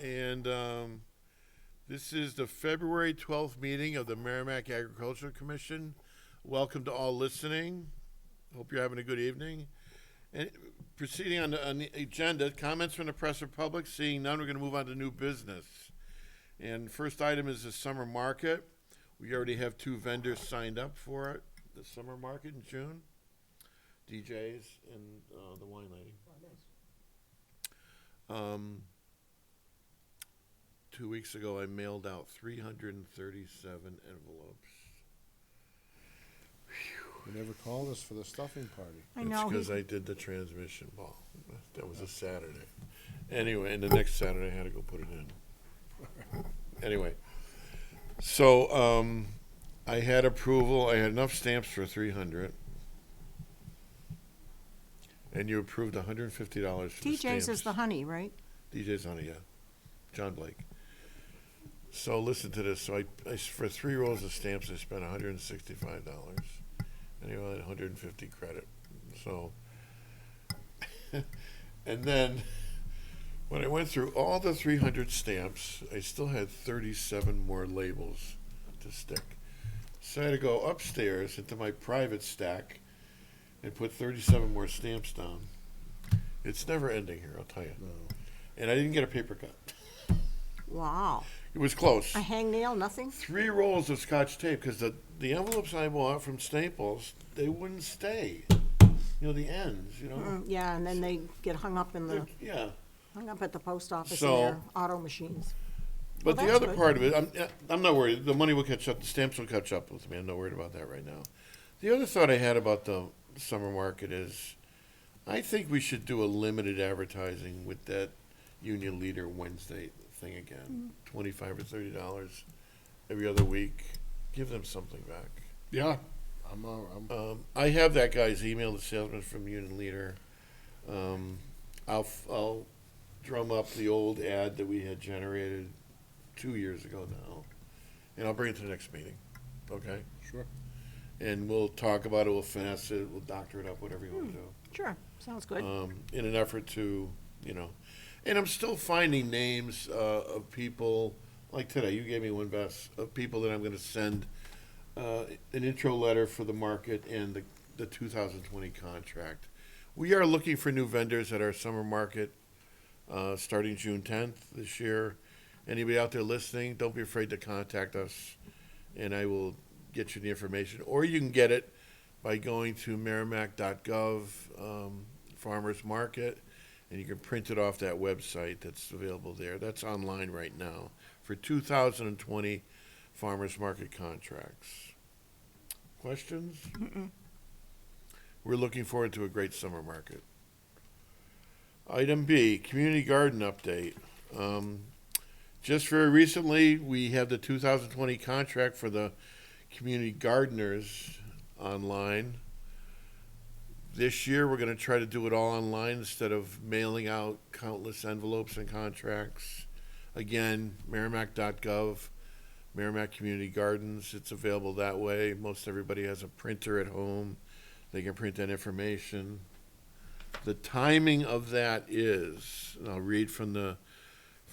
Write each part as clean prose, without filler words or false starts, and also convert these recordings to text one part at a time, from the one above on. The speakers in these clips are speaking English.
And this is the February 12th meeting of the Merrimack Agricultural Commission. Welcome to all listening. Hope you're having a good evening. And proceeding on the agenda, comments from the press or public. Seeing none, we're going to move on to new business. And first item is the summer market. We already have 2 vendors signed up for it, the summer market in June. DJs and the wine lady. 2 weeks ago, I mailed out 337 envelopes. You never called us for the stuffing party. I It's know. because I did the transmission ball. That was a Saturday. Anyway, and the next Saturday I had to go put it in. Anyway, so I had approval. I had enough stamps for 300. And you approved $150 for the TJ's stamps. is the honey, right? DJ's on it, yeah. John Blake. So listen to this. So I for 3 rolls of stamps, I spent $165. And you had 150 credit. So, and then when I went through all the 300 stamps, I still had 37 more labels to stick. So I had to go upstairs into my private stack and put 37 more stamps down. It's never ending here, I'll tell you. No. And I didn't get a paper cut. Wow. It was close. A hangnail, nothing? 3 rolls of Scotch tape, because the envelopes I bought from Staples, they wouldn't stay. You know, the ends, you know? Yeah, and then they get hung up Yeah. hung up at the post office So- in their auto machines. But Well, the that's other good. part of it, I'm not worried. The money will catch up. The stamps will catch up with me. I'm not worried about that right now. The other thought I had about the summer market is I think we should do a limited advertising with that Union Leader Wednesday thing again. $25 or $30 every other week. Give them something back. Yeah, I'm I have that guy's email, the salesman from Union Leader. I'll drum up the old ad that we had generated 2 years ago now, and I'll bring it to the next meeting. Okay? sure. And we'll talk about it, we'll finesse it, we'll doctor it up, whatever you want to do. Sure, sounds good. In an effort to, and I'm still finding names of people, like today, you gave me one, Bess, of people that I'm going to send an intro letter for the market and the 2020 contract. We are looking for new vendors at our summer market starting June 10th this year. Anybody out there listening, don't be afraid to contact us, and I will get you the information. Or you can get it by going to merrimack.gov Farmers Market, and you can print it off that website that's available there. That's online right now for 2020 Farmers Market contracts. Questions? We're looking forward to a great summer market. Item B, community garden update. Just very recently, we have the 2020 contract for the community gardeners online. This year, we're going to try to do it all online instead of mailing out countless envelopes and contracts. Again, merrimack.gov, Merrimack Community Gardens. It's available that way. Most everybody has a printer at home. They can print that information. The timing of that is, and I'll read from the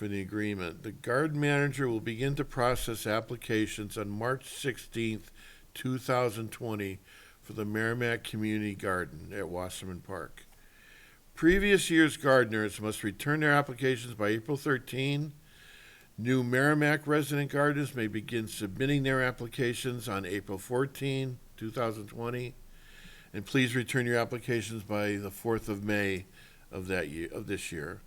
agreement. The garden manager will begin to process applications on March 16th, 2020 for the Merrimack Community Garden at Wasserman Park. Previous year's gardeners must return their applications by April 13. New Merrimack resident gardeners may begin submitting their applications on April 14, 2020. And please return your applications by the 4th of May of this year.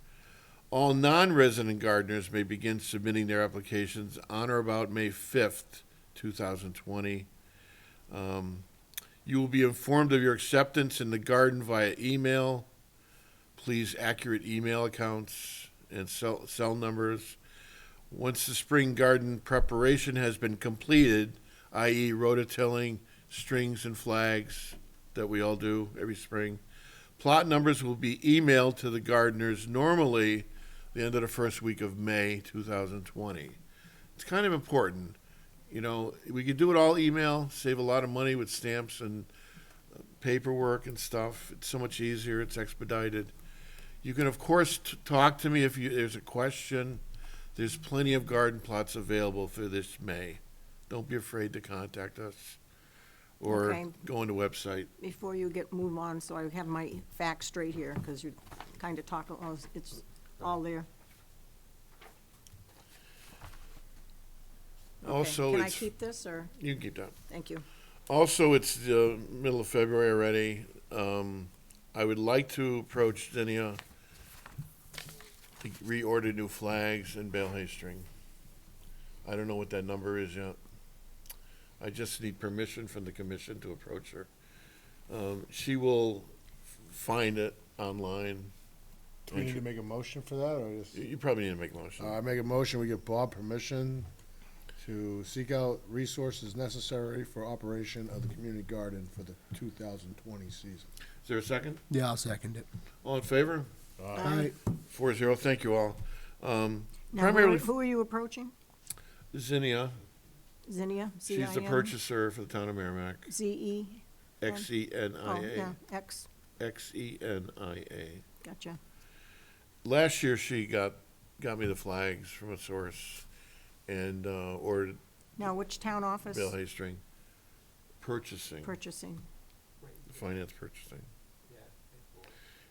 All non-resident gardeners may begin submitting their applications on or about May 5th, 2020. You will be informed of your acceptance in the garden via email. Please accurate email accounts and cell numbers. Once the spring garden preparation has been completed, i.e. rototilling, strings and flags that we all do every spring, plot numbers will be emailed to the gardeners normally the end of the first week of May 2020. It's kind of important. We could do it all email, save a lot of money with stamps and paperwork and stuff. It's so much easier. It's expedited. You can, of course, talk to me if there's a question. There's plenty of garden plots available for this May. Don't be afraid to contact us or Okay. go on the website. Before you move on, so I have my facts straight here, because you're kind of talking, it's all there. Okay. Also, Can I it's, keep this, or, you can keep that. thank you. Also, it's the middle of February already. I would like to approach Zinnia to reorder new flags and bale hay string. I don't know what that number is yet. I just need permission from the commission to approach her. She will find it online. Do we need to make a motion for that, or just? You probably need to make a motion. I make a motion, we give Bob permission to seek out resources necessary for operation of the community garden for the 2020 season. Is there a second? Yeah, I'll second it. All in favor? Aye. 4-0, thank you all. Now, Primarily who are you approaching? Zinnia, Zinnia? she's the Z-I-N? purchaser for the town of Merrimack. Z-E? Oh, Xenia, yeah, X, Xenia. gotcha. Last year, she got me the flags from a source and ordered Now, which town office? bale hay string. Purchasing, Purchasing. finance purchasing.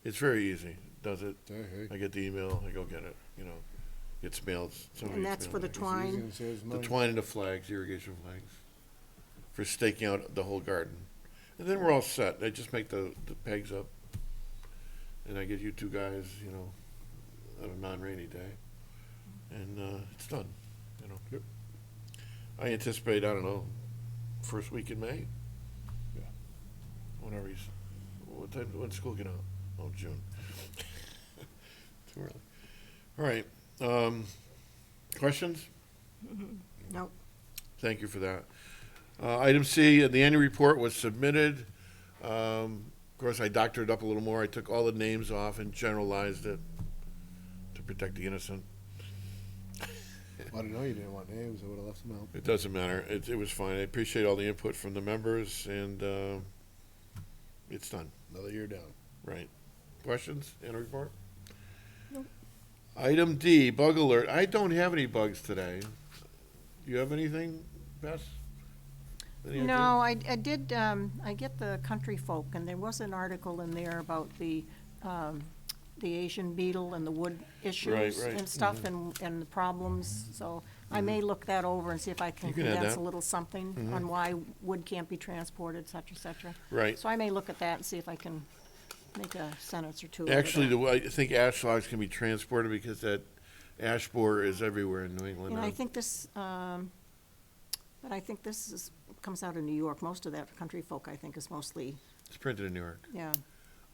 It's very easy, does it? Hey, hey. I get the email, I go get it, gets mailed. somebody And gets that's for mailed the it. It's easy twine? and saves The money. twine and the flags, irrigation flags, for staking out the whole garden. And then we're all set. I just make the pegs up, and I get you two guys, on a non-rainy day, and it's done. Yep. I anticipate, I don't know, first week in May. Yeah. Whenever what time? When school get out? Oh, June. Too early. All right. Questions? No, Thank you for that. Item C, the annual report was submitted. Of course, I doctored it up a little more. I took all the names off and generalized it to protect the innocent. I didn't know you didn't want names, I would've left them out. It doesn't matter. It was fine. I appreciate all the input from the members, and it's done. Another year down. Right. Questions in a report? Nope. Item D, bug alert. I don't have any bugs today. Do you have anything, Bess? Any idea? no, I did, I get the country folk, and there was an article in there about the Asian beetle and the wood issues right. and stuff, and the problems, so I may look that over and see if I can You can add condense that. a little something on why wood can't be transported, et cetera. Right. So I may look at that and see if I can make a sentence or two. over Actually, that. I think ash logs can be transported because that ash borer is everywhere in New England And now. I think this, but I think this comes out of New York. Most of that country folk, I think, is mostly, It's printed in New York. yeah.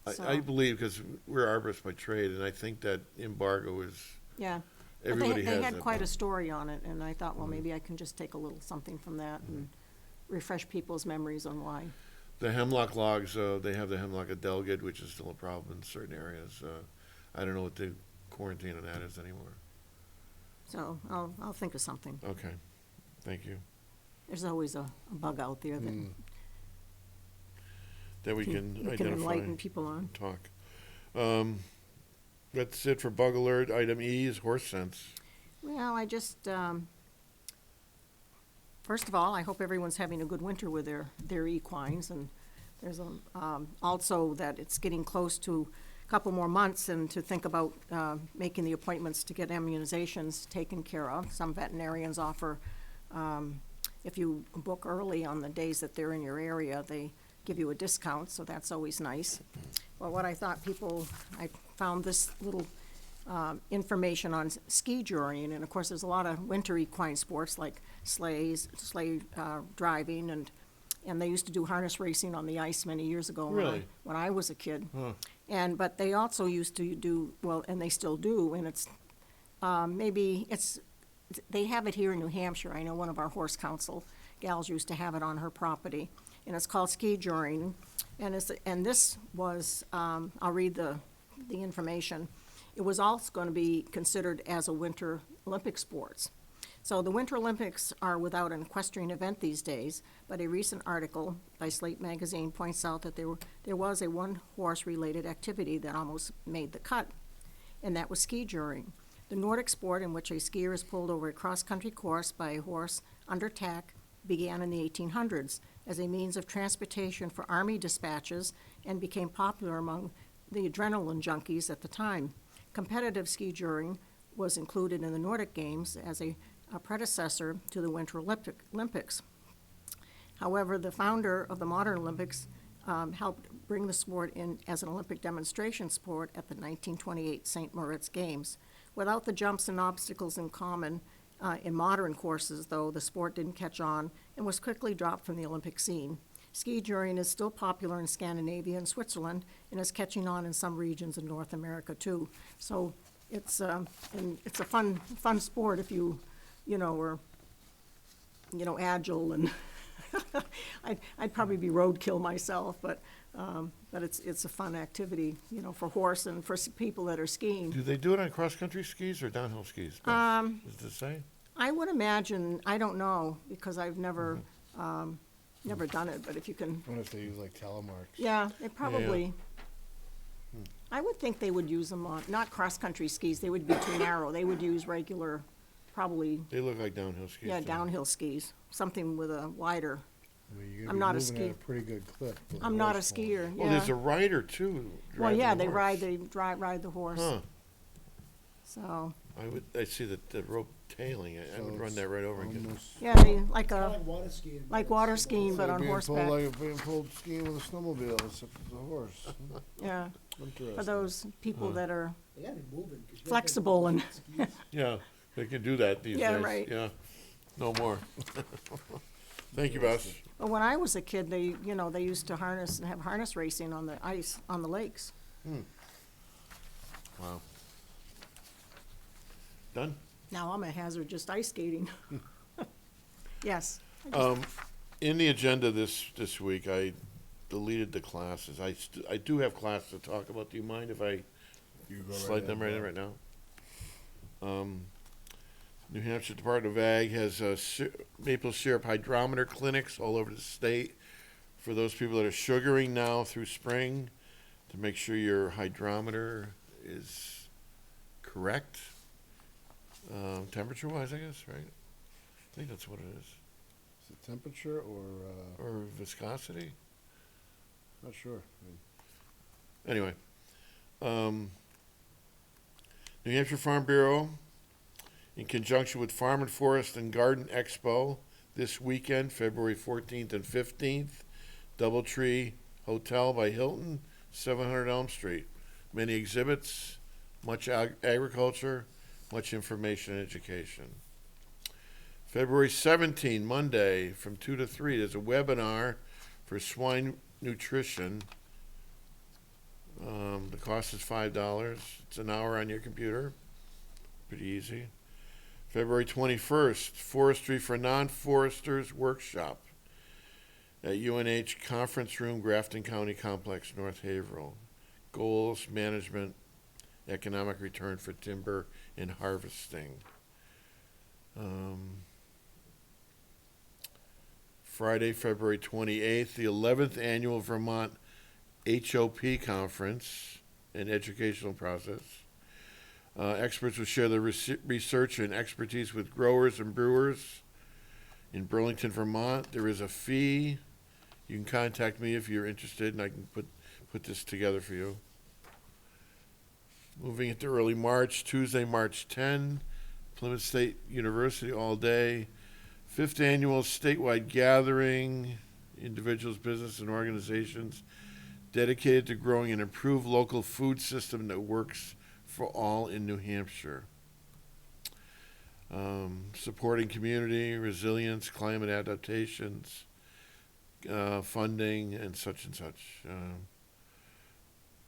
I So, believe, because we're arborists by trade, and I think that embargo is, yeah. But everybody has they that. had quite a book. story on it, and I thought, well, maybe I can just take a little something from that and refresh people's memories on why. The hemlock logs, they have the hemlock adelgid, which is still a problem in certain areas. I don't know what the quarantine on that is anymore. So I'll think of something. Okay, thank you. There's always a bug out there that That we can you can identify, enlighten people on. talk. That's it for bug alert. Item E is horse sense. Well, I just, first of all, I hope everyone's having a good winter with their equines, and there's also that it's getting close to a couple more months, and to think about making the appointments to get immunizations taken care of. Some veterinarians offer, if you book early on the days that they're in your area, they give you a discount, so that's always nice. But what I thought I found this little information on ski journeying, and of course, there's a lot of winter equine sports like sleigh driving, and they used to do harness racing on the ice many years ago Really? when I was a kid. Huh. But they also used to do, well, and they still do, and it's, they have it here in New Hampshire. I know one of our horse council gals used to have it on her property, and it's called ski journeying. And this was, I'll read the information. It was also going to be considered as a winter Olympic sports. So the Winter Olympics are without an equestrian event these days, but a recent article by Slate Magazine points out that there was a one-horse related activity that almost made the cut, and that was ski journeying. The Nordic sport in which a skier is pulled over a cross-country course by a horse under tack began in the 1800s as a means of transportation for army dispatches and became popular among the adrenaline junkies at the time. Competitive ski juring was included in the Nordic Games as a predecessor to the Winter Olympics. However, the founder of the modern Olympics helped bring the sport in as an Olympic demonstration sport at the 1928 St. Moritz Games. Without the jumps and obstacles in common in modern courses, though, the sport didn't catch on and was quickly dropped from the Olympic scene. Ski juring is still popular in Scandinavia and Switzerland and is catching on in some regions in North America too. So it's a fun sport if you are agile and I'd probably be roadkill myself, but it's a fun activity, for horse and for people that are skiing. Do they do it on cross-country skis or downhill skis? Does it say? I would imagine, I don't know, because I've never done it, but if you can, I wonder if they use like telemarks. yeah, they probably, I would think they would use them on, not cross-country skis, they would be too narrow, they would use regular, probably, They look like downhill skis. yeah, to me. downhill skis, something with a wider, I mean, you're I'm gonna not be a moving at skier. a pretty good clip. with I'm not a horse pulling. skier, Well, there's yeah. a rider too. Well, driving yeah, the horse. they ride the horse, Huh. so, I see the rope tailing. I So would run it's that right over and get. almost yeah, they, like water skiing. like water skiing, but like on being pulled horseback, like being pulled skiing with a snowmobile, except it's a horse. yeah, Interesting. for those people that are They gotta be moving. 'cause you gotta flexible and, skis. Yeah, they can do that these Yeah, days. right. Yeah, no more. Thank you, Bess. but when I was a kid, they used to harness and have harness racing on the ice, on the lakes. Wow. Done? Now I'm a hazard just ice skating. Yes, In the agenda this week, I deleted the classes. I do have class to talk about. Do you mind if I You go slide them right in Bob. right now? New Hampshire Department of Ag has maple syrup hydrometer clinics all over the state for those people that are sugaring now through spring to make sure your hydrometer is correct, temperature-wise, I guess, right? I think that's what it is. Is it temperature or, Or viscosity? not sure. Anyway, New Hampshire Farm Bureau, in conjunction with Farm and Forest and Garden Expo, this weekend, February 14th and 15th, Doubletree Hotel by Hilton, 700 Elm Street. Many exhibits, much agriculture, much information and education. February 17, Monday, from 2 to 3, there's a webinar for swine nutrition. The cost is $5. It's an hour on your computer. Pretty easy. February 21st, Forestry for Non-Foresters Workshop at UNH Conference Room, Grafton County Complex, North Haverhill. Goals, management, economic return for timber and harvesting. Friday, February 28th, the 11th Annual Vermont HOP Conference and Educational Process. Experts will share their research and expertise with growers and brewers in Burlington, Vermont. There is a fee. You can contact me if you're interested, and I can put this together for you. Moving into early March, Tuesday, March 10, Plymouth State University all day. 5th Annual Statewide Gathering, individuals, business, and organizations dedicated to growing an improved local food system that works for all in New Hampshire. Supporting community, resilience, climate adaptations, funding, and such.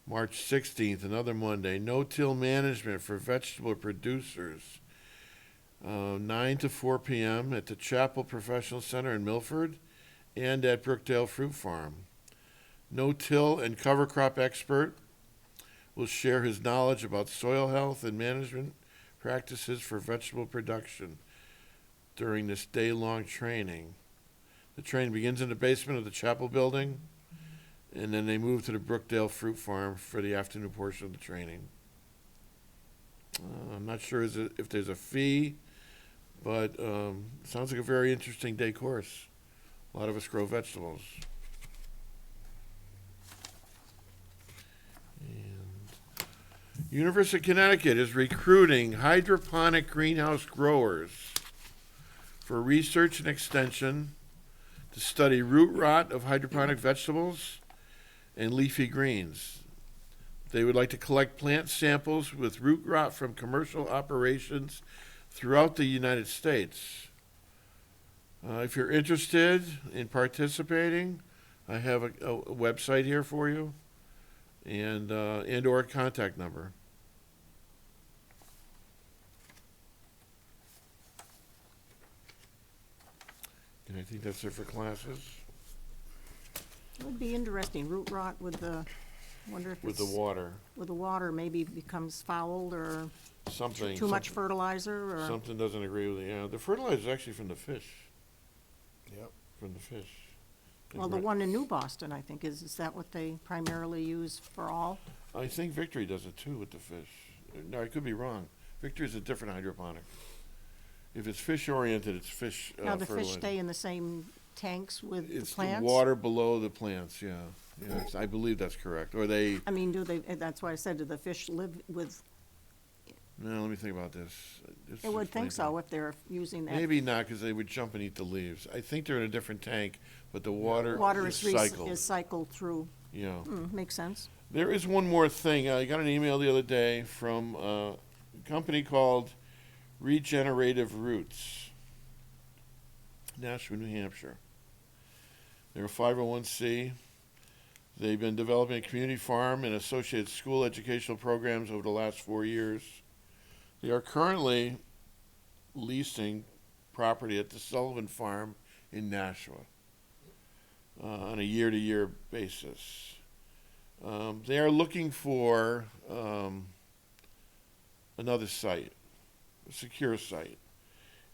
March 16th, another Monday, no-till management for vegetable producers. 9 to 4 p.m. at the Chapel Professional Center in Milford and at Brookdale Fruit Farm. No-till and cover crop expert will share his knowledge about soil health and management practices for vegetable production during this day-long training. The training begins in the basement of the Chapel building, and then they move to the Brookdale Fruit Farm for the afternoon portion of the training. I'm not sure if there's a fee, but sounds like a very interesting day course. A lot of us grow vegetables. And University of Connecticut is recruiting hydroponic greenhouse growers for research and extension to study root rot of hydroponic vegetables and leafy greens. They would like to collect plant samples with root rot from commercial operations throughout the United States. If you're interested in participating, I have a website here for you and or a contact number. And I think that's it for classes. It would be interesting, root rot with the, wonder if With it's, the water, with the water maybe becomes fouled or something. too much fertilizer or, Something doesn't agree with it. Yeah, the fertilizer is actually from the fish. Yep. From the fish. well, the one in New Boston, I think, is that what they primarily use for all? I think Victory does it too with the fish. No, I could be wrong. Victory is a different hydroponic. If it's fish oriented, it's fish Now, the fish fertilizer. stay in the same tanks with the It's the plants? water below the plants. Yeah, I believe that's correct. Or they. I mean, do they, that's why I said, do the fish live with, No, let me think about this. This I would is funny think so if they're using that. Maybe not, because they would jump and eat the leaves. I think they're in a different tank, but the water, Water is is cycled. cycled through. Yeah. Makes sense. There is one more thing. I got an email the other day from a company called Regenerative Roots, Nashua, New Hampshire. They're a 501c. They've been developing a community farm and associated school educational programs over the last 4 years. They are currently leasing property at the Sullivan Farm in Nashua on a year-to-year basis. They are looking for another site, a secure site,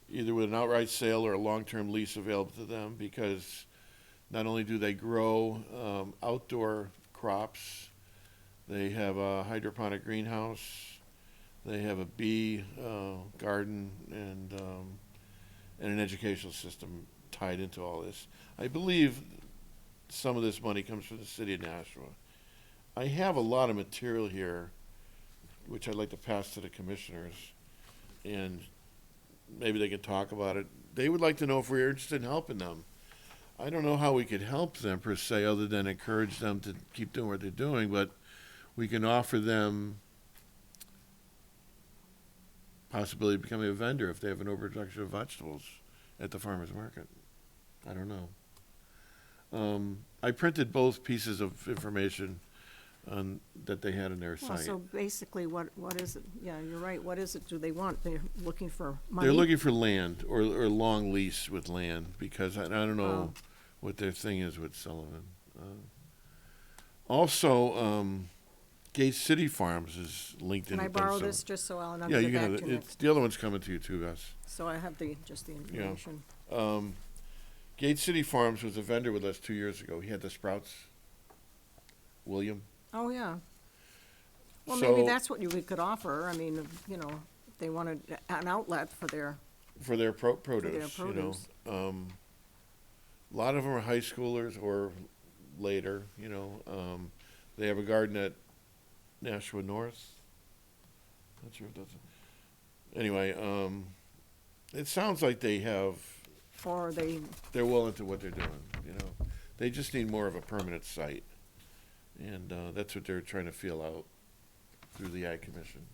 either with an outright sale or a long-term lease available to them, because not only do they grow outdoor crops, they have a hydroponic greenhouse, they have a bee garden, and an educational system tied into all this. I believe some of this money comes from the city of Nashua. I have a lot of material here, which I'd like to pass to the commissioners, and maybe they can talk about it. They would like to know if we're interested in helping them. I don't know how we could help them per se, other than encourage them to keep doing what they're doing, but we can offer them possibility of becoming a vendor if they have an overproduction of vegetables at the farmer's market. I don't know. I printed both pieces of information that they had in their Well, site. so basically, what is it? Yeah, you're right. What is it do they want? They're looking for money? They're looking for land or long lease with land, because I don't know Oh. what their thing is with Sullivan. Also, Gate City Farms is linked in Can I with them, borrow so- this just so I'll Yeah, get you can back have to it. you It's, next? the other one's coming to you too, Gus. So I have just the information. Gate City Farms was a vendor with us 2 years ago. He had the Sprouts. William. Oh, yeah. Well, maybe So- that's what we could offer. I mean, you know, if they wanted an outlet for their, For their produce, you know. produce. A lot of them are high schoolers or later, you know. They have a garden at Nashua North. Not sure if that's. Anyway, it sounds like they have. or they, They're well into what they're doing. You know, they just need more of a permanent site, and that's what they're trying to feel out through the Ag Commission.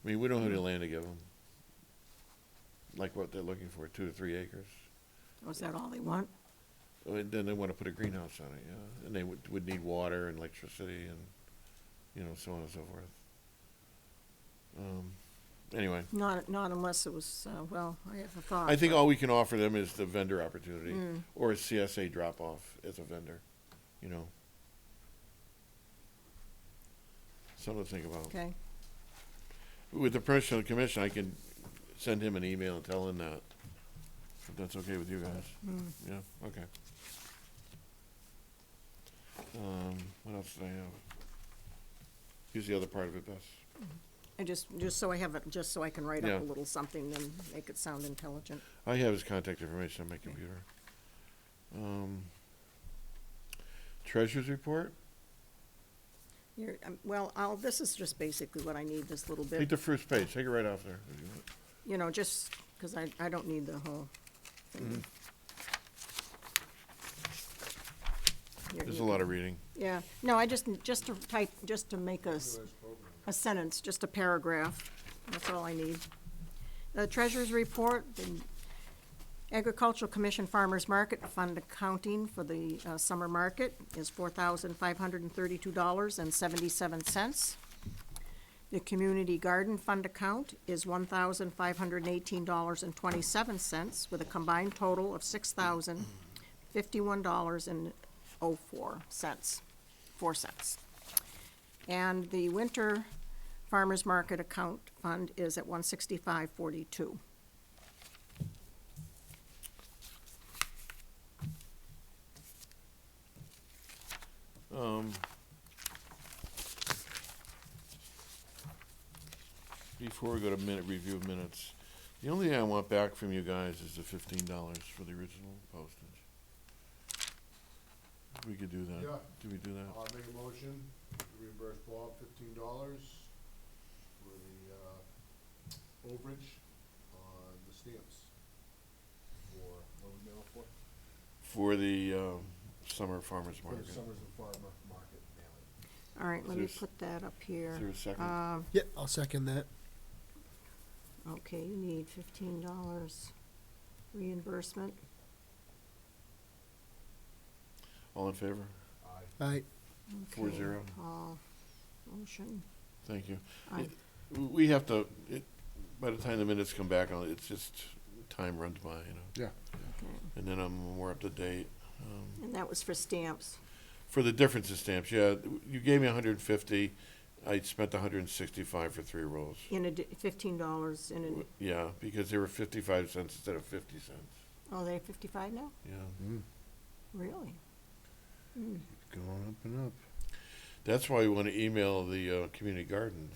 I mean, we don't have any land to give them. Like what they're looking for, 2 to 3 acres. was that all they want? And then they want to put a greenhouse on it, yeah. And they would need water and electricity and, you know, so on and so forth. Anyway, Not unless it was, well, I have a thought. I think but- all we can offer them is the vendor opportunity or a CSA drop-off as a vendor, you know. Something to think about. Okay, With the permission of the commission, I can send him an email and tell him that. If that's okay with you guys. Yeah, okay. What else did I have? Here's the other part of it, Bess. And just so I have it, just so I can write Yeah. up a little something and make it sound intelligent. I have his contact information on my computer. Treasurer's report? Here, well, this is just basically what I need, this little Take bit, the first page, take it right off there. if you want. you know, just, because I don't need the whole Mm-hmm. thing. Here, There's you a lot can- of reading. Yeah, no, I just to type, just to make a sentence, just a paragraph, that's all I need. The treasurer's report, the Agricultural Commission Farmers Market Fund accounting for the summer market is $4,532.77. The Community Garden Fund account is $1,518.27, with a combined total of $6,051.04. And the Winter Farmers Market account fund is at $165.42. Before we go to review of minutes, the only thing I want back from you guys is the $15 for the original postage. We could do that. Yeah. Do we do that? I'll make a motion to reimburse Bob $15 for the, overage on the stamps for, what we mail it for? For the, summer farmer's For market. the Summers of Farmer Market mailing. All right, let me There's- put that up here. Is there a second? Yeah, I'll second that. Okay, you need $15 reimbursement. All in favor? Aye. 4-0. Okay, Paul, motion. Thank you. Aye. We have to, by the time the minutes come back, it's just, time runs by, Okay. and then I'm more up to date. And that was for stamps. For the difference in stamps, yeah, you gave me 150, I spent 165 for 3 rolls. $15 in a, Yeah, because they were 55 cents instead of 50 cents, oh, they're 55 now? yeah. Really? Going up and up. That's why we want to email the community gardens,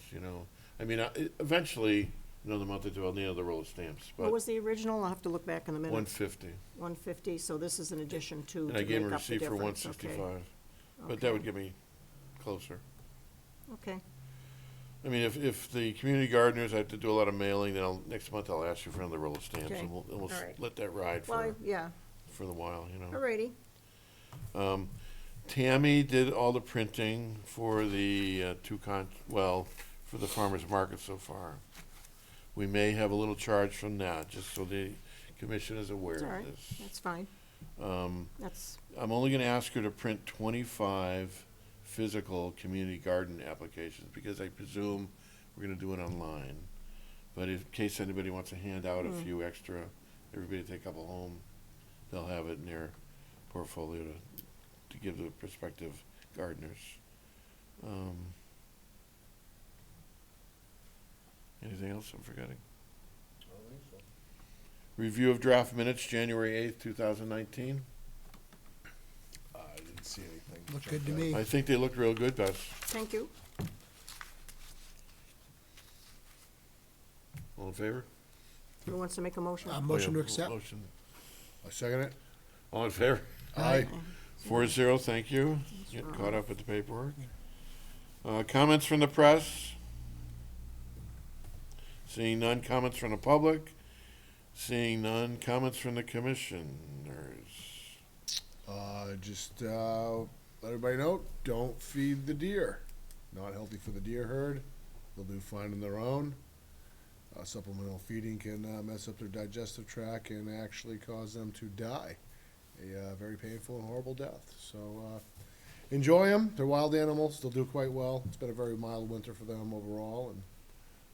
I mean, eventually, another month or two, I'll need another roll of stamps, What but was the original? I'll have to look back in the minutes. 150. 150, so this is an addition to And I gave him a make up the receipt for difference, okay. 165. But that would get me closer. Okay, I mean, if the community gardeners, I have to do a lot of mailing, then next month I'll ask you for another roll of stamps, Okay. and we'll All right. let that ride well, yeah, for the while, alrighty. Tammy did all the printing for the for the farmer's market so far. We may have a little charge from that, just so the commission is aware It's all of right, this. that's fine. That's, I'm only gonna ask her to print 25 physical community garden applications, because I presume we're gonna do it online. But in case anybody wants to hand out a few extra, everybody take a couple home, they'll have it in their portfolio to give the prospective gardeners. Anything else I'm forgetting? I don't think so. Review of draft minutes, January 8th, 2019. I didn't see anything. Look good to me. I think they looked real good, Bess. thank you. All in favor? Who wants to make a motion? Motion Oh, to yeah, accept. Motion. I second it. All in favor? Aye. 4-0, thank you. Getting wrong. caught up with the paperwork. Comments from the press? Seeing none, comments from the public? Seeing none, comments from the commissioners? Just let everybody know, don't feed the deer. Not healthy for the deer herd. They'll do fine on their own. Supplemental feeding can mess up their digestive tract and actually cause them to die. A very painful and horrible death. So enjoy them. They're wild animals. They'll do quite well. It's been a very mild winter for them overall. And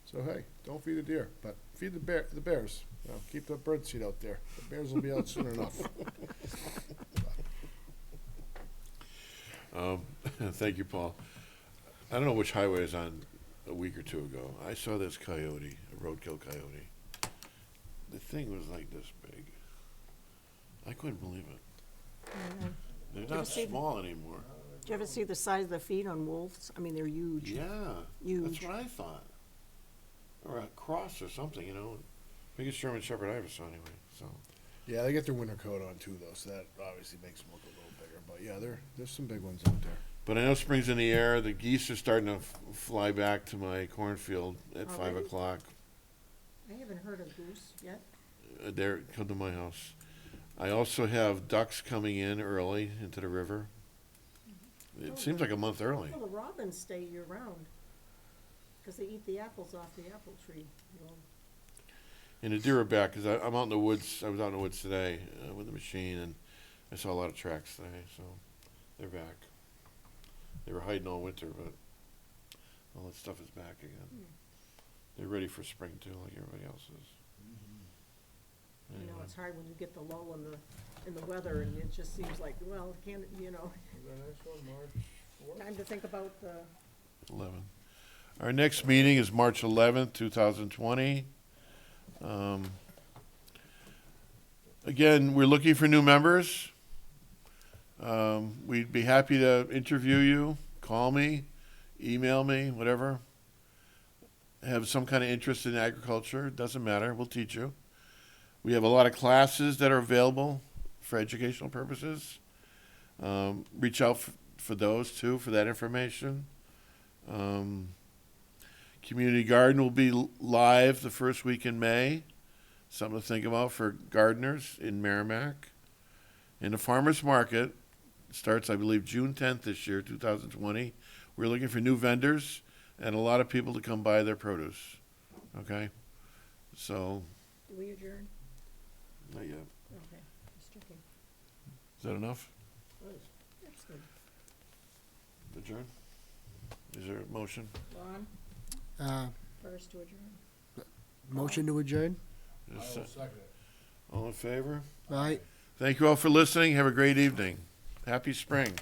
so hey, don't feed the deer, but feed the bears. Keep the bird seed out there. The bears will be out soon enough. Thank you, Paul. I don't know which highway I was on a week or two ago. I saw this coyote, a roadkill coyote. The thing was like this big. I couldn't believe it. Yeah. They're you not see them? small anymore. Did you ever see the size of the feet on wolves? I mean, they're huge. Yeah, Huge. that's what I thought. Or a cross or something, you know. Biggest German Shepherd I ever saw anyway, so. Yeah, they get their winter coat on too, though, so that obviously makes them look a little bigger. But yeah, there's some big ones out there. But I know spring's in the air. The geese are starting to fly back to my cornfield at 5 Already? o'clock. I haven't heard of goose yet. They're come to my house. I also have ducks coming in early into the river. It seems like a month early. Well, the robins stay year-round, because they eat the apples off the apple tree. You know. And the deer are back because I'm out in the woods. I was out in the woods today with the machine, and I saw a lot of tracks today. So they're back. They were hiding all winter, but all that stuff is back again. They're ready for spring too, like everybody else is. You know, Anyway. it's hard when you get the lull in the weather, and it just seems like, well, can't, you know, time to think about the, 11. Our next meeting is March 11th, 2020. Again, we're looking for new members. We'd be happy to interview you. Call me, email me, whatever. Have some kind of interest in agriculture, doesn't matter, we'll teach you. We have a lot of classes that are available for educational purposes. Reach out for those too, for that information. Community Garden will be live the first week in May. Something to think about for gardeners in Merrimack. And the Farmers Market starts, I believe, June 10th this year, 2020. We're looking for new vendors and a lot of people to come buy their produce. Okay? So, do we adjourn? not yet. Okay, just checking. Is that enough? That's good. Adjourn? Is there a motion? Ron, first to adjourn. Motion to adjourn? Is I there- will second it. All in favor? Aye. Thank you all for listening. Have a great evening. Happy spring.